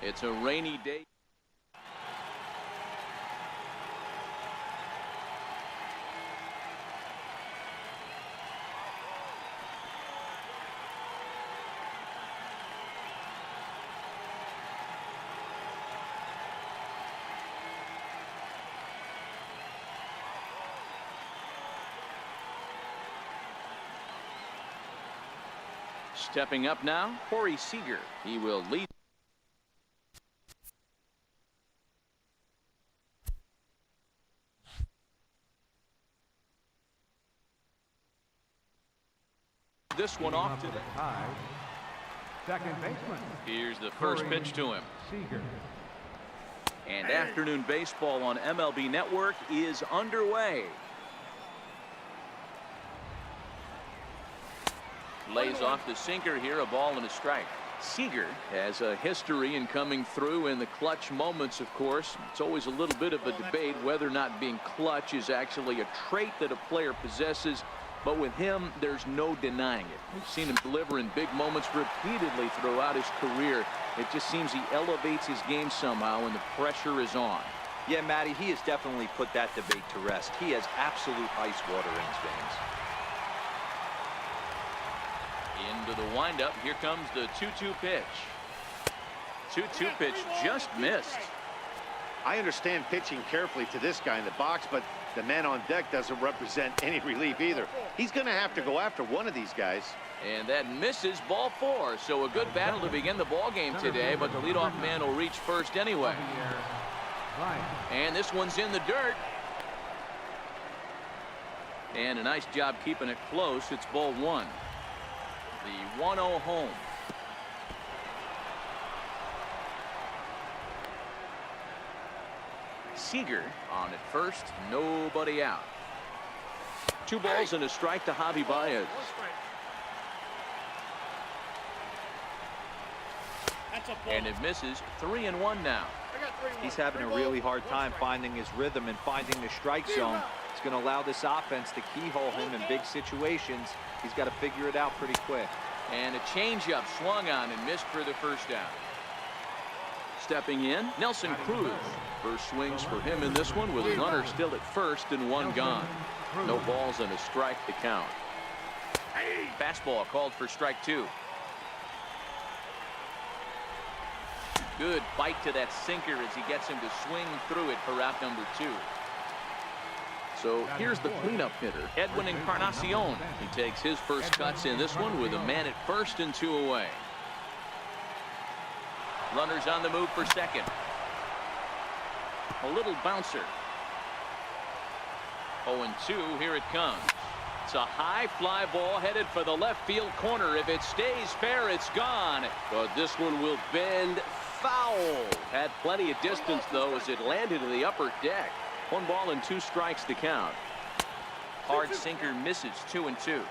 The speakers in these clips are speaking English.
It's a rainy day. Stepping up now, Snaaggeer. He will lead. This one off to the second baseman. Here's the first pitch to him. Snaaggeer. And afternoon baseball on MLB Network is underway. Lays off the sinker here, a ball and a strike. Snaaggeer has a history in coming through in the clutch moments, of course. It's always a little bit of a debate whether or not being clutch is actually a trait that a player possesses. But with him, there's no denying it. We've seen him deliver in big moments repeatedly throughout his career. It just seems he elevates his game somehow when the pressure is on. Yeah, Matty, he has definitely put that debate to rest. He has absolute ice water in his veins. Into the windup. Here comes the 2-2 pitch. 2-2 pitch just missed. I understand pitching carefully to this guy in the box, but the man on deck doesn't represent any relief either. He's going to have to go after one of these guys. And that misses, ball 4. So a good battle to begin the ball game today, but the leadoff man will reach first anyway. And this one's in the dirt. And a nice job keeping it close. It's ball 1. The 1-0 home. Snaaggeer on at first, nobody out. 2 balls and a strike to Javi Baez. And it misses. 3-1 now. He's having a really hard time finding his rhythm and finding the strike zone. It's going to allow this offense to keyhole him in big situations. He's got to figure it out pretty quick. And a changeup swung on and missed for the first down. Stepping in, Nelson Cruz. First swings for him in this one with a runner still at first and 1 gone. No balls and a strike to count. Fastball called for strike 2. Good bite to that sinker as he gets him to swing through it for out number 2. So here's the cleanup hitter, Edwin Encarnacion. He takes his first cuts in this one with a man at first and 2 away. Runners on the move for second. A little bouncer. 0-2, here it comes. It's a high fly ball headed for the left field corner. If it stays fair, it's gone. But this one will bend foul. Had plenty of distance, though, as it landed in the upper deck. 1 ball and 2 strikes to count. Hard sinker misses. 2-2.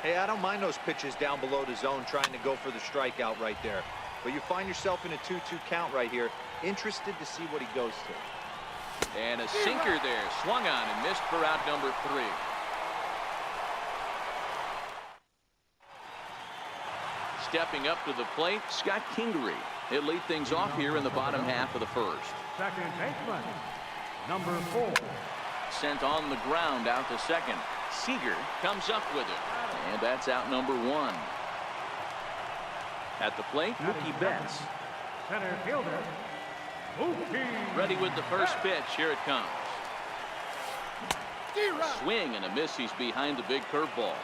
Hey, I don't mind those pitches down below the zone trying to go for the strikeout right there. But you find yourself in a 2-2 count right here. Interested to see what he goes to. And a sinker there. Swung on and missed for out number 3. Stepping up to the plate, Scott Kingery. He'll lead things off here in the bottom half of the first. Second baseman, number 4. Sent on the ground out to second. Snaaggeer comes up with it. And that's out number 1. At the plate, Mookie Betts. Center fielder, Mookie. Ready with the first pitch. Here it comes. Swing and a miss. He's behind the big curveball.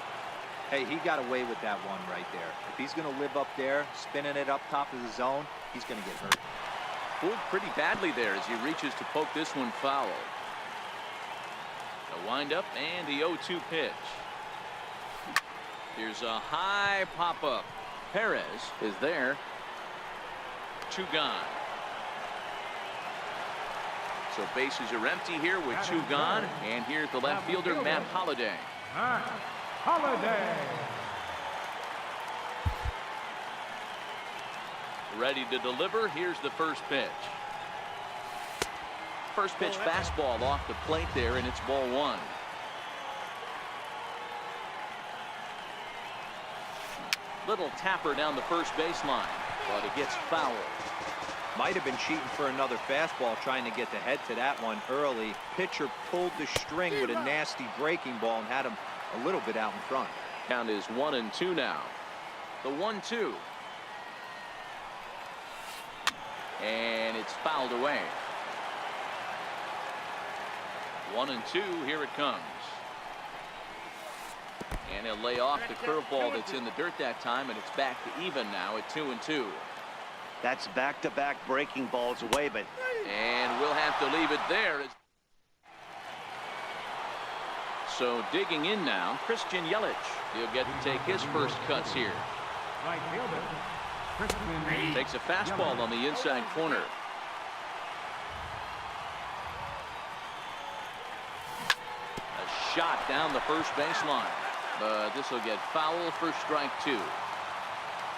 Hey, he got away with that one right there. If he's going to live up there, spinning it up top of the zone, he's going to get hurt. Pulled pretty badly there as he reaches to poke this one foul. The windup and the 0-2 pitch. Here's a high pop-up. Perez is there. 2 gone. So bases are empty here with 2 gone. And here's the left fielder, Matt Holliday. Holliday. Ready to deliver. Here's the first pitch. First pitch fastball off the plate there, and it's ball 1. Little tapper down the first baseline, but it gets fouled. Might have been cheating for another fastball, trying to get the head to that one early. Pitcher pulled the string with a nasty breaking ball and had him a little bit out in front. Count is 1-2 now. The 1-2. And it's fouled away. 1-2. Here it comes. And he'll lay off the curveball that's in the dirt that time, and it's back to even now at 2-2. That's back-to-back breaking balls away, but... And we'll have to leave it there. So digging in now, Christian Yelich. He'll get to take his first cuts here. Right fielder, Christian Takes a fastball on the inside corner. A shot down the first baseline. But this will get foul for strike 2.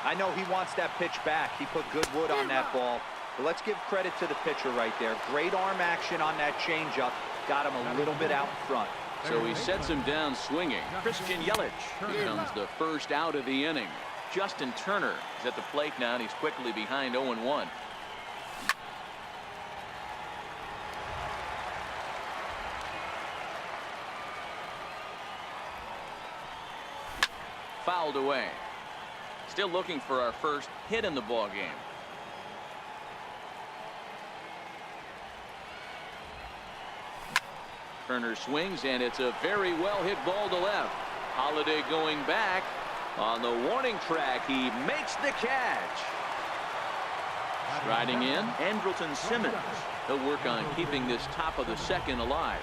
I know he wants that pitch back. He put good wood on that ball. But let's give credit to the pitcher right there. Great arm action on that changeup. Got him a little bit out in front. So he sets him down swinging. Christian Yelich becomes the first out of the inning. Justin Turner is at the plate now, and he's quickly behind 0-1. Fouled away. Still looking for our first hit in the ball game. Turner swings, and it's a very well hit ball to left. Holiday going back on the warning track. He makes the catch. Striding in, Andrelton Simmons. He'll work on keeping this top of the second alive.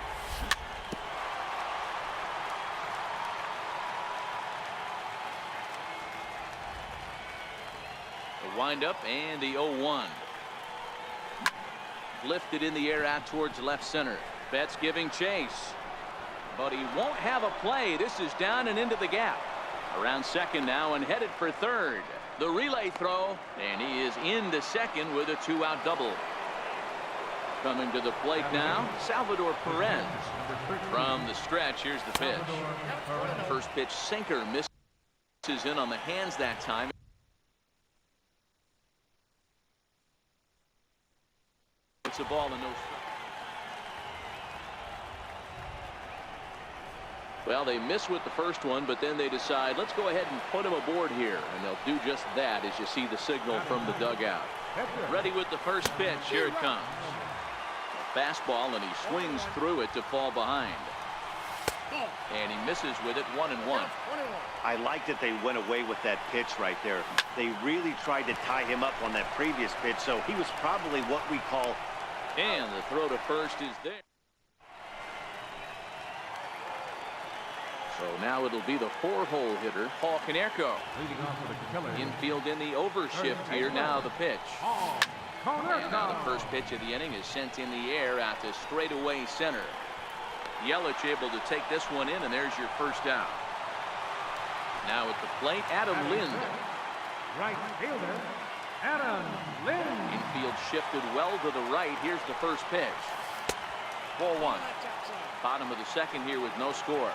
The windup and the 0-1. Lifted in the air out towards left center. Betts giving chase, but he won't have a play. This is down and into the gap. Around second now and headed for third. The relay throw, and he is into second with a 2-out double. Coming to the plate now, Salvador Perez. From the stretch, here's the pitch. First pitch sinker, misses in on the hands that time. It's a ball and no strike. Well, they miss with the first one, but then they decide, let's go ahead and put him aboard here. And they'll do just that as you see the signal from the dugout. Ready with the first pitch. Here it comes. A fastball, and he swings through it to fall behind. And he misses with it, 1-1. I like that they went away with that pitch right there. They really tried to tie him up on that previous pitch, so he was probably what we call... And the throw to first is there. So now it'll be the 4-hole hitter, Paul Konerko. Infield in the overshift here. Now the pitch. And now the first pitch of the inning is sent in the air out to straightaway center. Yelich able to take this one in, and there's your first out. Now at the plate, Adam Lind. Right fielder, Adam Lind. Infield shifted well to the right. Here's the first pitch. Ball 1. Bottom of the second here with no score.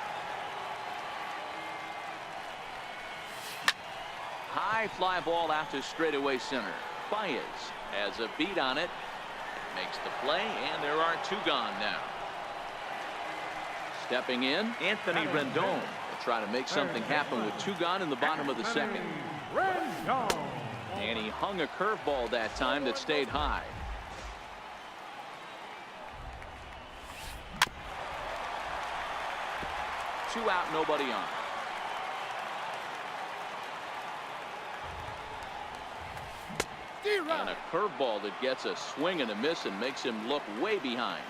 High fly ball out to straightaway center. Baez has a beat on it. Makes the play, and there are 2 gone now. Stepping in, Anthony Rendon will try to make something happen with 2 gone in the bottom of the second. Rendon. And he hung a curveball that time that stayed high. Two out, nobody on. And a curveball that gets a swing and a miss and makes him look way behind.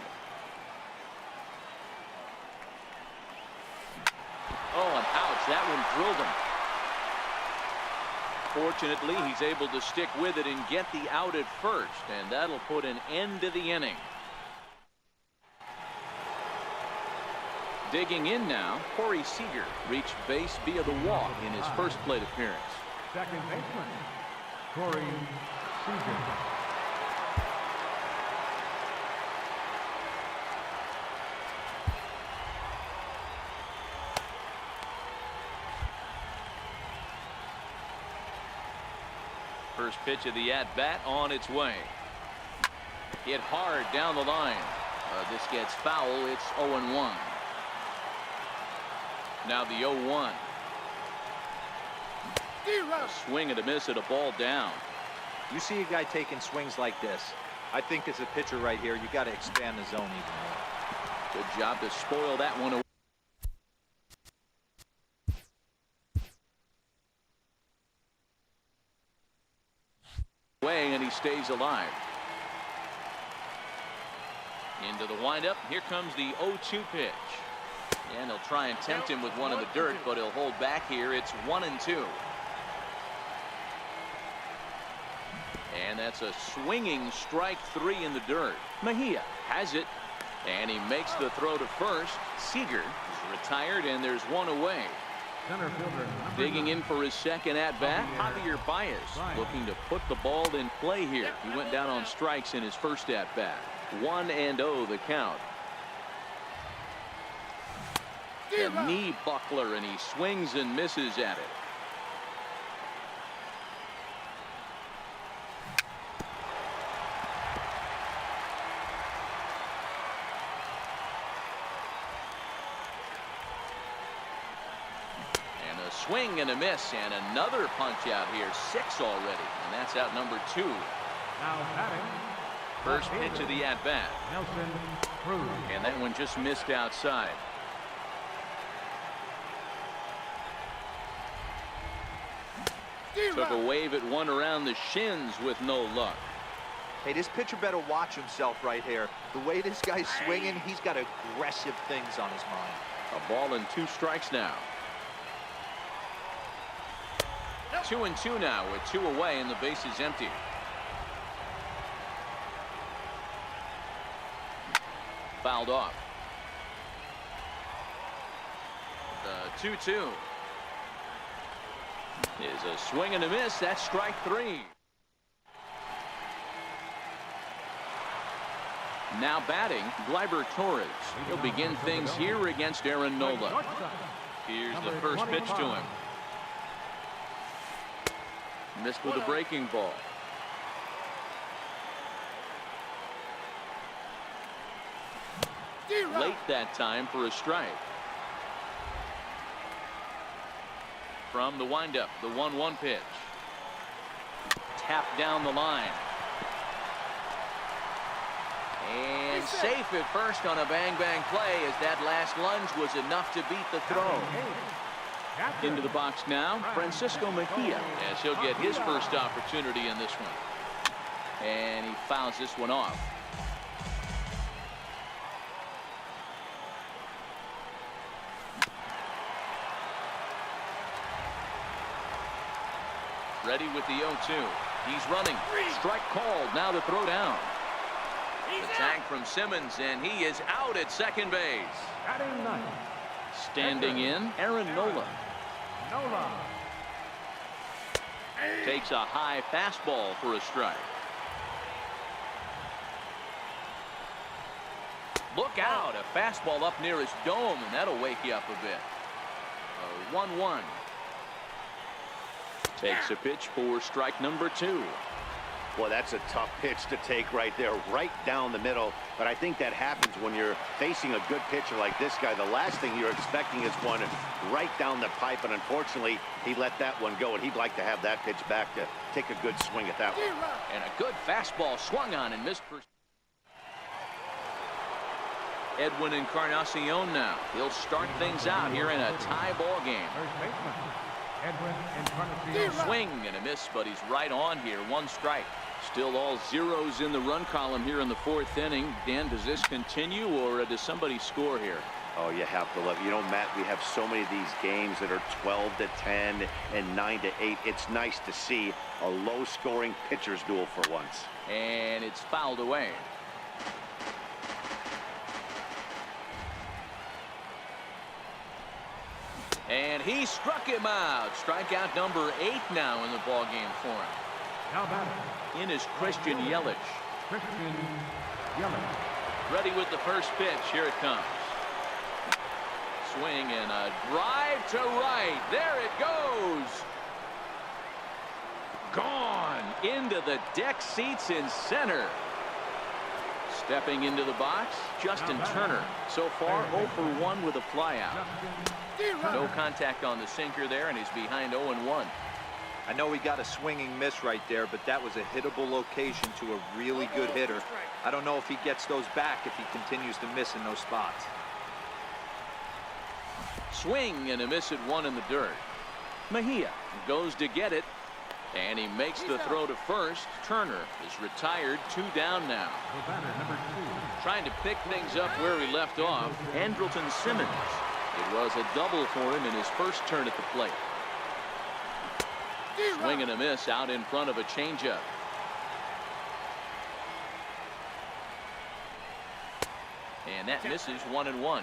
Oh, and ouch, that one drilled him. Fortunately, he's able to stick with it and get the out at first, and that'll put an end to the inning. Digging in now, Corey Seager reached base via the walk in his first plate appearance. Second baseman, Corey Seager. First pitch of the at-bat on its way. Hit hard down the line. This gets foul. It's 0-1. Now the 0-1. A swing and a miss at a ball down. You see a guy taking swings like this. I think as a pitcher right here, you got to expand the zone even more. Good job to spoil that one away, and he stays alive. Into the windup. Here comes the 0-2 pitch. And he'll try and tempt him with one in the dirt, but he'll hold back here. It's 1-2. And that's a swinging strike 3 in the dirt. Mejia has it, and he makes the throw to first. Snaaggeer is retired, and there's one away. Center fielder Digging in for his second at-bat, Javier Baez, looking to put the ball in play here. He went down on strikes in his first at-bat. 1-0 the count. A knee buckler, and he swings and misses at it. And a swing and a miss, and another punch out here. 6 already, and that's out number 2. now batting. First pitch of the at-bat. Nelson Cruz. And that one just missed outside. Took a wave at one around the shins with no luck. Hey, this pitcher better watch himself right here. The way this guy's swinging, he's got aggressive things on his mind. A ball and 2 strikes now. 2-2 now with 2 away and the base is empty. Fouled off. The 2-2 is a swing and a miss. That's strike 3. Now batting, Gleyber Torres. He'll begin things here against Aaron Nola. Here's the first pitch to him. Missed with a breaking ball. Late that time for a strike. From the windup, the 1-1 pitch. Tapped down the line. And safe at first on a bang-bang play, as that last lunge was enough to beat the throw. Into the box now, Francisco Mejia, as he'll get his first opportunity in this one. And he fouls this one off. Ready with the 0-2. He's running. Strike called. Now the throw down. The tag from Simmons, and he is out at second base. Batting ninth. Standing in, Aaron Nola. Nola. Takes a high fastball for a strike. Look out. A fastball up near his dome, and that'll wake you up a bit. 1-1. Takes a pitch for strike number 2. Well, that's a tough pitch to take right there, right down the middle. But I think that happens when you're facing a good pitcher like this guy. The last thing you're expecting is one right down the pipe, and unfortunately, he let that one go, and he'd like to have that pitch back to take a good swing at that one. And a good fastball swung on and missed for Edwin Encarnacion now. He'll start things out here in a tie ball game. First baseman Edwin Encarnacion. Swing and a miss, but he's right on here. 1 strike. Still all zeros in the run column here in the 4th inning. Dan, does this continue, or does somebody score here? Oh, you have to love it. You know, Matt, we have so many of these games that are 12-10 and 9-8. It's nice to see a low-scoring pitcher's duel for once. And it's fouled away. And he struck him out. Strikeout number 8 now in the ball game for him. Now batting. In is Christian Yelich. Christian Yelich. Ready with the first pitch. Here it comes. Swing and a drive to right. There it goes. Gone into the deck seats in center. Stepping into the box, Justin Turner. So far, 0 for 1 with a flyout. No contact on the sinker there, and he's behind 0-1. I know he got a swinging miss right there, but that was a hittable location to a really good hitter. I don't know if he gets those back if he continues to miss in those spots. Swing and a miss at 1 in the dirt. Mejia goes to get it, and he makes the throw to first. Turner is retired, 2 down now. The batter, number 2. Trying to pick things up where he left off, Andrelton Simmons. It was a double for him in his first turn at the plate. Swing and a miss out in front of a changeup. And that misses 1-1.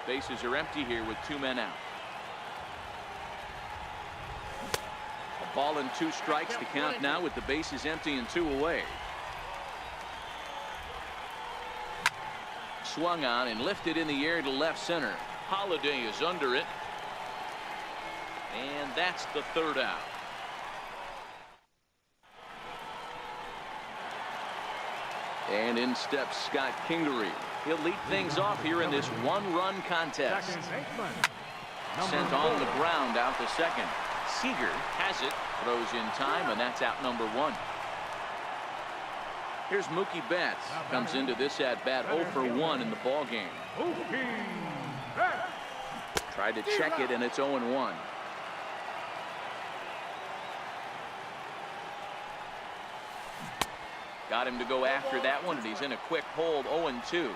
Bases are empty here with 2 men out. A ball and 2 strikes to count now with the bases empty and 2 away. Swung on and lifted in the air to left center. Holiday is under it. And that's the 3rd out. And in steps Scott Kingery. He'll lead things off here in this 1-run contest. Sent on the ground out to second. Seager has it, throws in time, and that's out number 1. Here's Mookie Betts. Comes into this at bat 0 for 1 in the ball game. Tried to check it, and it's 0-1. Got him to go after that one, and he's in a quick hold, 0-2.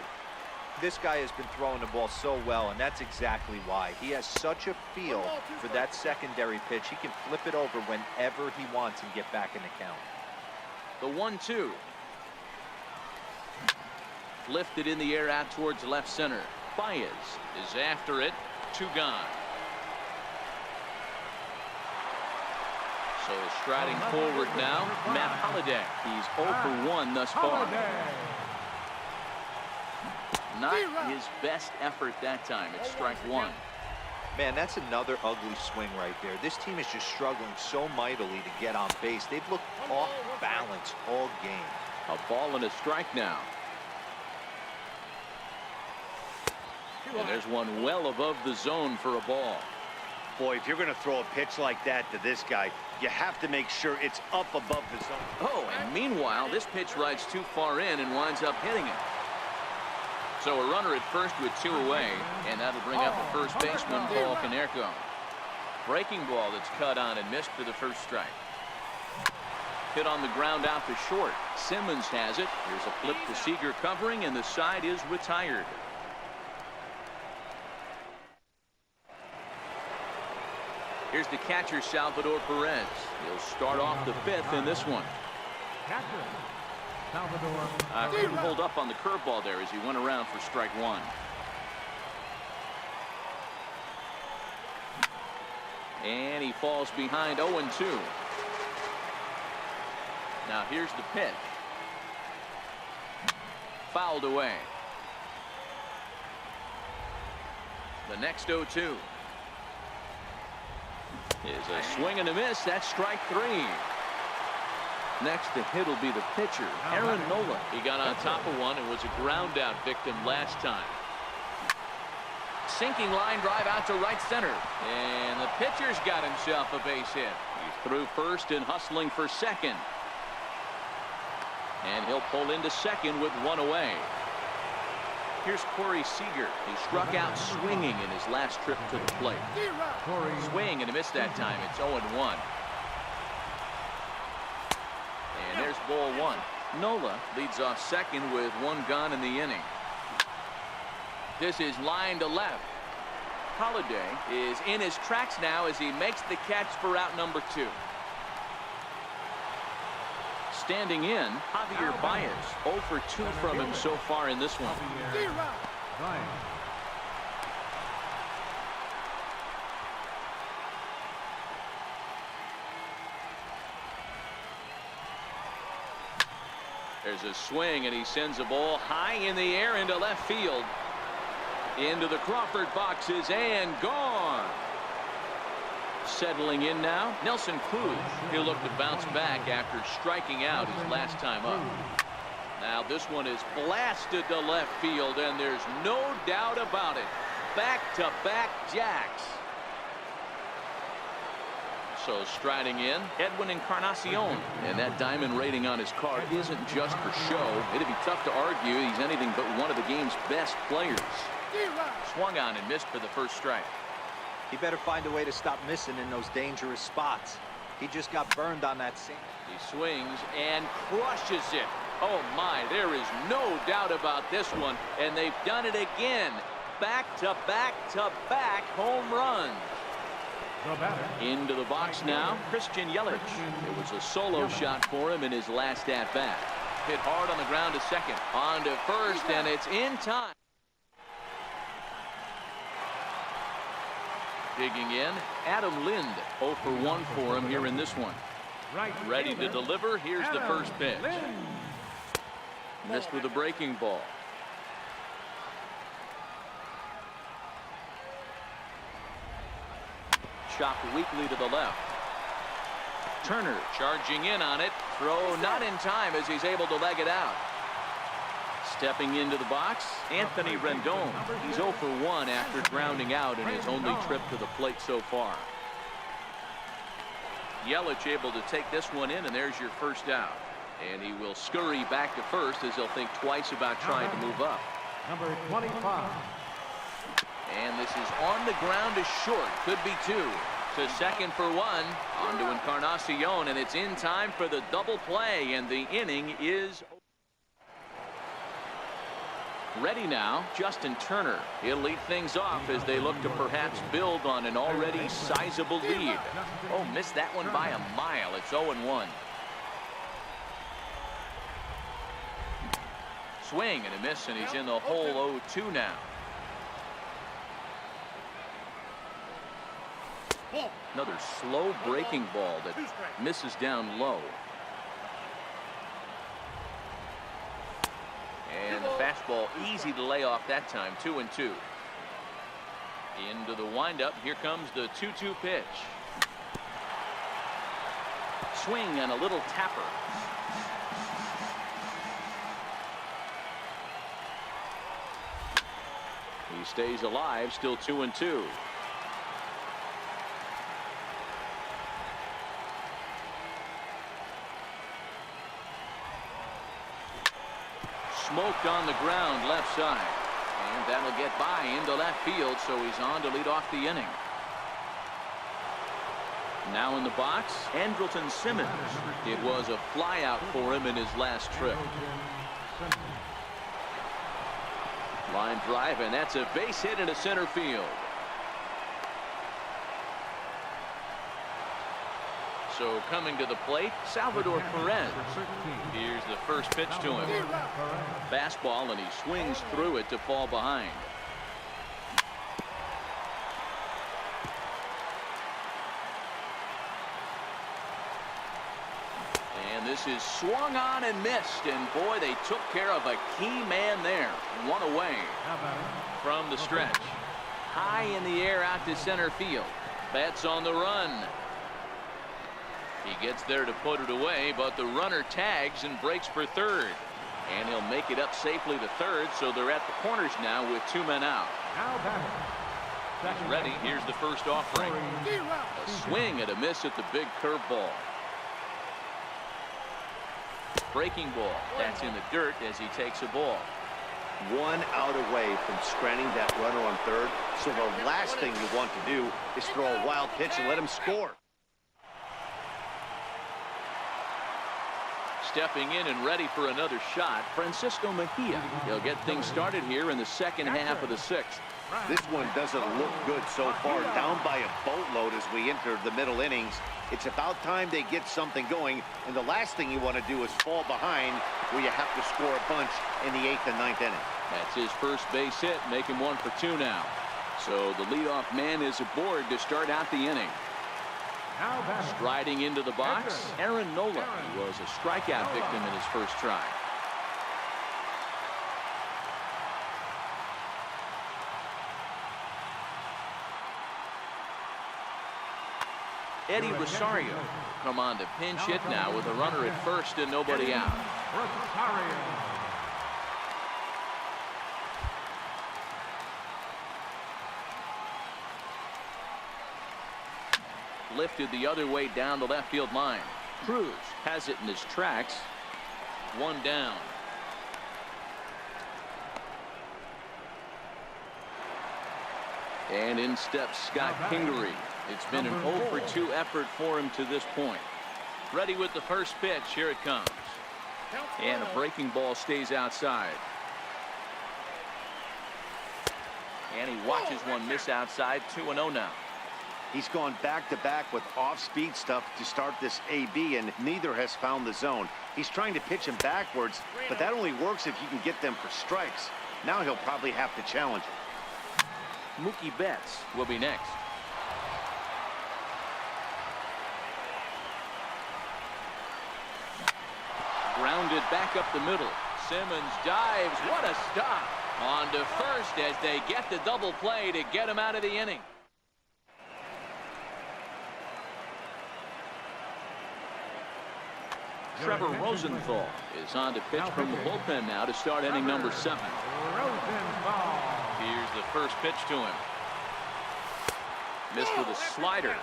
This guy has been throwing the ball so well, and that's exactly why. He has such a feel for that secondary pitch. He can flip it over whenever he wants and get back in the count. The 1-2. Lifted in the air out towards left center. Baez is after it. 2 gone. So striding forward now, Matt Holliday. He's 0 for 1 thus far. Not his best effort that time. It's strike 1. Man, that's another ugly swing right there. This team is just struggling so mightily to get on base. They've looked off balance all game. A ball and a strike now. And there's one well above the zone for a ball. Boy, if you're going to throw a pitch like that to this guy, you have to make sure it's up above the zone. Oh, and meanwhile, this pitch rides too far in and winds up hitting it. So a runner at first with 2 away, and that'll bring up the first baseman, Paul Konerko. Breaking ball that's cut on and missed for the first strike. Hit on the ground out to short. Simmons has it. Here's a flip to Seager covering, and the side is retired. Here's the catcher, Salvador Perez. He'll start off the 5th in this one. Couldn't hold up on the curveball there as he went around for strike 1. And he falls behind 0-2. Now here's the pitch. Fouled away. The next 0-2. Is a swing and a miss. That's strike 3. Next to hit will be the pitcher, Aaron Nola. He got on top of one and was a ground out victim last time. Sinking line drive out to right center. And the pitcher's got himself a base hit. He's through first and hustling for second. And he'll pull into second with 1 away. Here's Corey Seager. He struck out swinging in his last trip to the plate. Swing and a miss that time. It's 0-1. And there's ball 1. Nola leads off second with 1 gone in the inning. This is line to left. Holiday is in his tracks now as he makes the catch for out number 2. Standing in, Javier Baez. 0 for 2 from him so far in this one. There's a swing, and he sends a ball high in the air into left field. Into the Crawford boxes and gone. Settling in now, Nelson Cruz. He'll look to bounce back after striking out his last time up. Now this one is blasted to left field, and there's no doubt about it. Back-to-back jacks. So striding in, Edwin Encarnacion. And that diamond rating on his card isn't just for show. It'd be tough to argue he's anything but one of the game's best players. Swung on and missed for the first strike. He better find a way to stop missing in those dangerous spots. He just got burned on that scene. He swings and crushes it. Oh my, there is no doubt about this one, and they've done it again. Back-to-back-to-back home runs. Into the box now, Christian Yelich. It was a solo shot for him in his last at-bat. Hit hard on the ground to second. On to first, and it's in time. Digging in, Adam Lind. 0 for 1 for him here in this one. Ready to deliver. Here's the first pitch. Missed with a breaking ball. Chopped weakly to the left. Turner charging in on it. Throw not in time as he's able to leg it out. Stepping into the box, Anthony Rendon. He's 0 for 1 after grounding out in his only trip to the plate so far. Yelich able to take this one in, and there's your first out. And he will scurry back to first as he'll think twice about trying to move up. Number 25. And this is on the ground to short. Could be 2. To second for 1. On to Encarnacion, and it's in time for the double play, and the inning is ready now. Justin Turner. He'll lead things off as they look to perhaps build on an already sizable lead. Oh, missed that one by a mile. It's 0-1. Swing and a miss, and he's in the hole 0-2 now. Another slow breaking ball that misses down low. And the fastball easy to lay off that time. 2-2. Into the windup. Here comes the 2-2 pitch. Swing and a little tapper. He stays alive, still 2-2. Smoked on the ground left side. And that'll get by into left field, so he's on to lead off the inning. Now in the box, Andrelton Simmons. It was a flyout for him in his last trip. Line drive, and that's a base hit into center field. So coming to the plate, Salvador Perez. Here's the first pitch to him. Fastball, and he swings through it to fall behind. And this is swung on and missed, and boy, they took care of a key man there. One away from the stretch. High in the air out to center field. Betts on the run. He gets there to put it away, but the runner tags and breaks for third. And he'll make it up safely to third, so they're at the corners now with 2 men out. He's ready. Here's the first offering. A swing and a miss at the big curveball. Breaking ball. That's in the dirt as he takes a ball. 1 out away from stranding that runner on third. So the last thing you want to do is throw a wild pitch and let him score. Stepping in and ready for another shot, Francisco Mejia. He'll get things started here in the second half of the 6th. This one doesn't look good so far. Down by a boatload as we enter the middle innings. It's about time they get something going, and the last thing you want to do is fall behind where you have to score a bunch in the 8th and 9th inning. That's his first base hit, making 1 for 2 now. So the leadoff man is aboard to start out the inning. Striding into the box, Aaron Nola, who was a strikeout victim in his first try. Eddie Rosario come on to pinch hit now with a runner at first and nobody out. Rosario. Lifted the other way down the left field line. Cruz has it in his tracks. One down. And in steps Scott Kingery. It's been an 0 for 2 effort for him to this point. Ready with the first pitch. Here it comes. And a breaking ball stays outside. And he watches one miss outside. 2-0 now. He's gone back-to-back with off-speed stuff to start this AB, and neither has found the zone. He's trying to pitch him backwards, but that only works if you can get them for strikes. Now he'll probably have to challenge it. Mookie Betts will be next. Grounded back up the middle. Simmons dives. What a stop. On to first as they get the double play to get him out of the inning. Trevor Rosenthal is on to pitch from the bullpen now to start inning number 7. Here's the first pitch to him. Missed with a slider.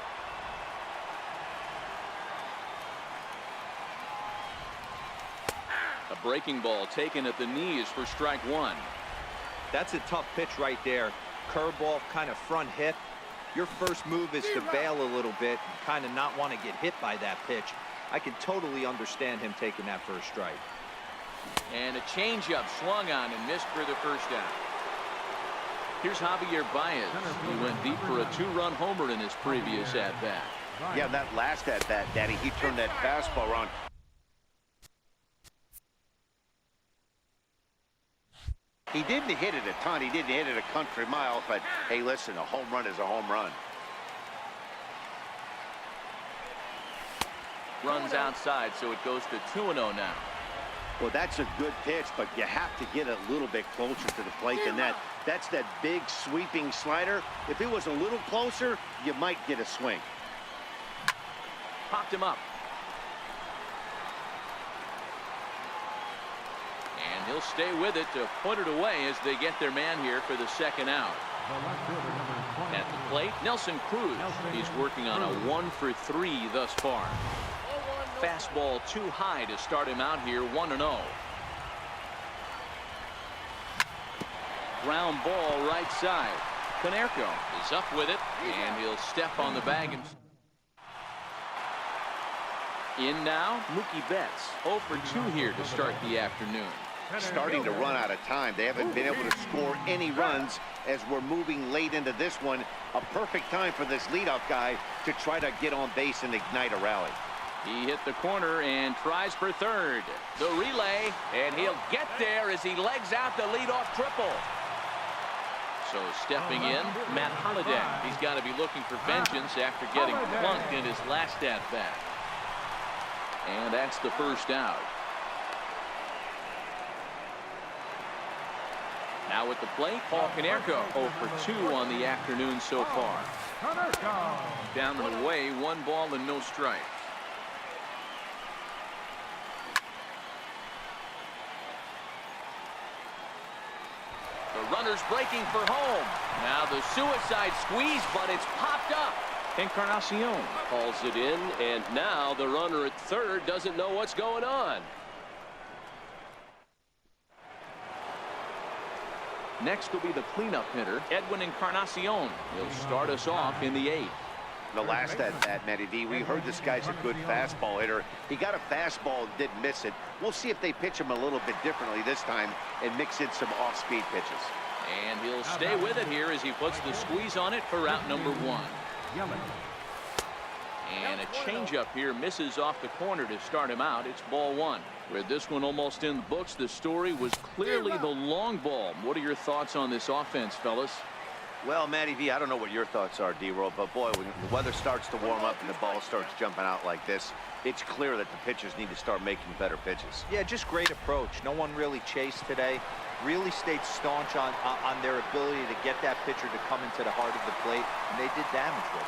A breaking ball taken at the knees for strike 1. That's a tough pitch right there. Curveball, kind of front hip. Your first move is to bail a little bit and kind of not want to get hit by that pitch. I can totally understand him taking that first strike. And a changeup swung on and missed for the first out. Here's Javier Baez. He went deep for a 2-run homer in his previous at-bat. Yeah, that last at-bat, Daddy, he turned that fastball around. He didn't hit it a ton. He didn't hit it a country mile, but hey, listen, a home run is a home run. Runs outside, so it goes to 2-0 now. Well, that's a good pitch, but you have to get a little bit closer to the plate than that. That's that big sweeping slider. If it was a little closer, you might get a swing. Popped him up. And he'll stay with it to put it away as they get their man here for the second out. At the plate, Nelson Cruz. He's working on a 1 for 3 thus far. Fastball too high to start him out here. 1-0. Ground ball right side. Konerko is up with it, and he'll step on the bag. In now, Mookie Betts. 0 for 2 here to start the afternoon. Starting to run out of time. They haven't been able to score any runs as we're moving late into this one. A perfect time for this leadoff guy to try to get on base and ignite a rally. He hit the corner and tries for third. The relay, and he'll get there as he legs out the leadoff triple. So stepping in, Matt Holliday. He's got to be looking for vengeance after getting plunked in his last at-bat. And that's the first out. Now at the plate, Paul Konerko. 0 for 2 on the afternoon so far. Down and away, 1 ball and no strikes. The runner's breaking for home. Now the suicide squeeze, but it's popped up. Encarnacion calls it in, and now the runner at third doesn't know what's going on. Next will be the cleanup hitter, Edwin Encarnacion. He'll start us off in the 8th. The last at Matty V, we heard this guy's a good fastball hitter. He got a fastball and didn't miss it. We'll see if they pitch him a little bit differently this time and mix in some off-speed pitches. And he'll stay with it here as he puts the squeeze on it for route number 1. And a changeup here misses off the corner to start him out. It's ball 1. With this one almost in the books, the story was clearly the long ball. What are your thoughts on this offense, fellas? Well, Matty V, I don't know what your thoughts are, D-Roll, but boy, when the weather starts to warm up and the ball starts jumping out like this, it's clear that the pitchers need to start making better pitches. Yeah, just great approach. No one really chased today. Really stayed staunch on their ability to get that pitcher to come into the heart of the plate, and they did damage with it.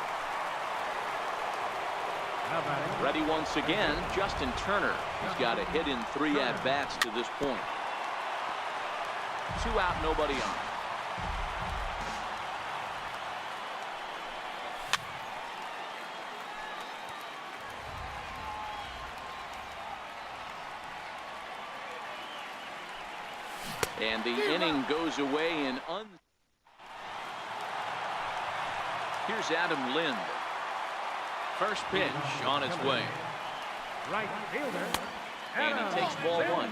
Ready once again, Justin Turner. He's got a hit in 3 at-bats to this point. 2 out, nobody on. And the inning goes away in Here's Adam Lind. First pitch on its way. Right fielder. And he takes ball 1.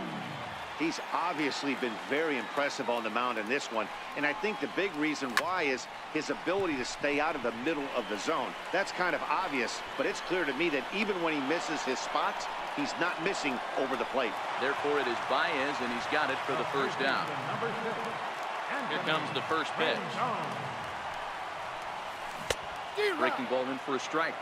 He's obviously been very impressive on the mound in this one, and I think the big reason why is his ability to stay out of the middle of the zone. That's kind of obvious, but it's clear to me that even when he misses his spots, he's not missing over the plate. Therefore, it is Baez, and he's got it for the first down. Here comes the first pitch. Breaking ball in for a strike.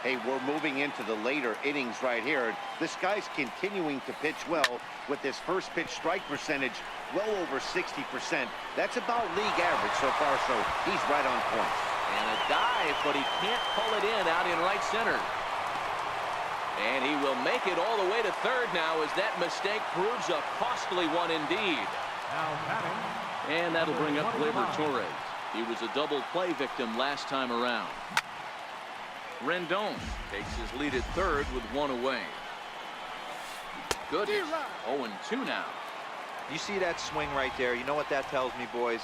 Hey, we're moving into the later innings right here. This guy's continuing to pitch well with his first pitch strike percentage well over 60%. That's about league average so far, so he's right on point. And a dive, but he can't pull it in out in right center. And he will make it all the way to third now as that mistake proves a costly one indeed. And that'll bring up Gleyber Torres. He was a double play victim last time around. Rendon takes his lead at third with 1 away. Good. 0-2 now. You see that swing right there? You know what that tells me, boys?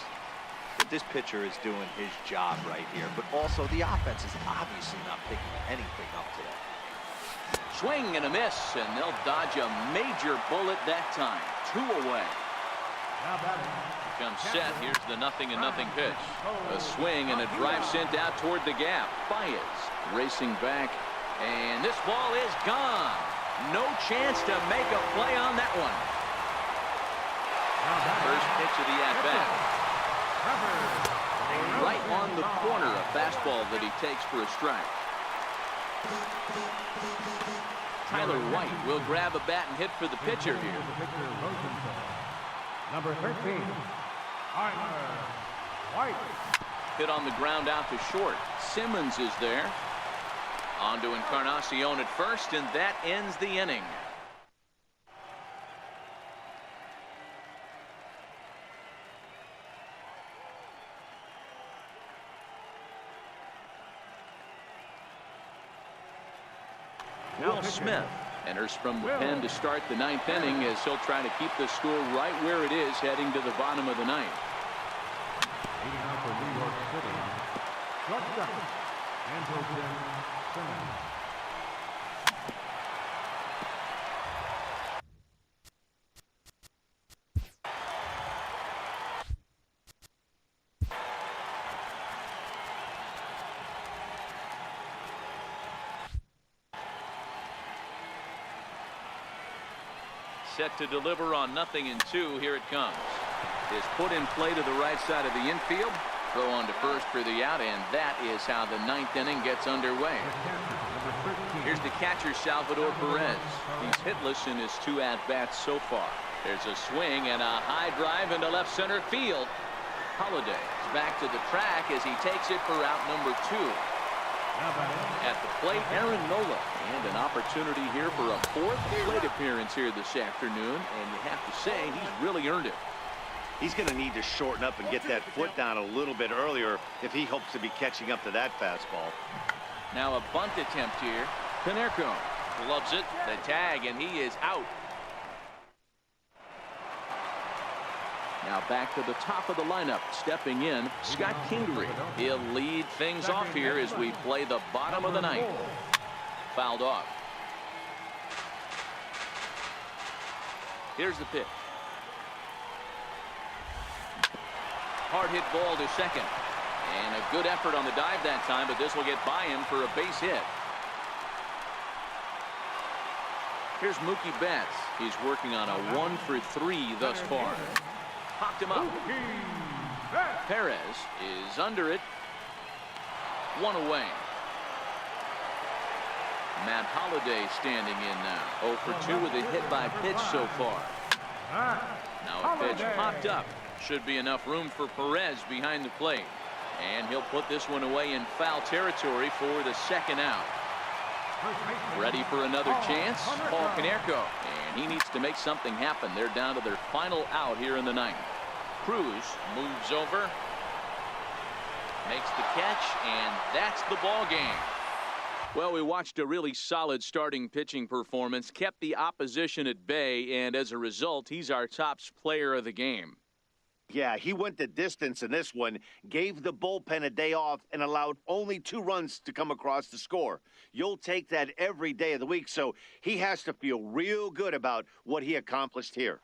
That this pitcher is doing his job right here. But also the offense is obviously not picking anything up today. Swing and a miss, and they'll dodge a major bullet that time. 2 away. Comes set. Here's the 0-0 pitch. A swing and a drive sent out toward the gap. Baez racing back, and this ball is gone. No chance to make a play on that one. First pitch of the at-bat. Right on the corner, a fastball that he takes for a strike. Tyler White will grab a bat and hit for the pitcher here. Number 13, White. Hit on the ground out to short. Simmons is there. On to Encarnacion at first, and that ends the inning. Will Smith enters from the pen to start the 9th inning as he'll try to keep the score right where it is heading to the bottom of the 9th. Leading out for New York City, shortstop, Andrelton Simmons. Set to deliver on 0-2. Here it comes. Is put in play to the right side of the infield. Throw on to first for the out, and that is how the 9th inning gets underway. Here's the catcher, Salvador Perez. He's hitless in his 2 at-bats so far. There's a swing and a high drive into left center field. Holliday is back to the track as he takes it for out number 2. At the plate, Aaron Nola, and an opportunity here for a 4th plate appearance here this afternoon, and you have to say he's really earned it. He's going to need to shorten up and get that foot down a little bit earlier if he hopes to be catching up to that fastball. Now a bunt attempt here. Pinerco loves it. The tag, and he is out. Now back to the top of the lineup. Stepping in, Scott Kingery. He'll lead things off here as we play the bottom of the 9th. Fouled off. Here's the pitch. Hard hit ball to second. And a good effort on the dive that time, but this will get by him for a base hit. Here's Mookie Betts. He's working on a 1-for-3 thus far. Popped him up. Perez is under it. 1 away. Matt Holliday standing in now. 0-for-2 with a hit by pitch so far. Now a pitch popped up. Should be enough room for Perez behind the plate. And he'll put this one away in foul territory for the 2nd out. First baseman. Ready for another chance. Paul Konerko. And he needs to make something happen. They're down to their final out here in the ninth. Cruz moves over. Makes the catch, and that's the ball game. Well, we watched a really solid starting pitching performance, kept the opposition at bay, and as a result, he's our top player of the game. Yeah, he went the distance in this one, gave the bullpen a day off, and allowed only 2 runs to come across the score. You'll take that every day of the week, so he has to feel real good about what he accomplished here.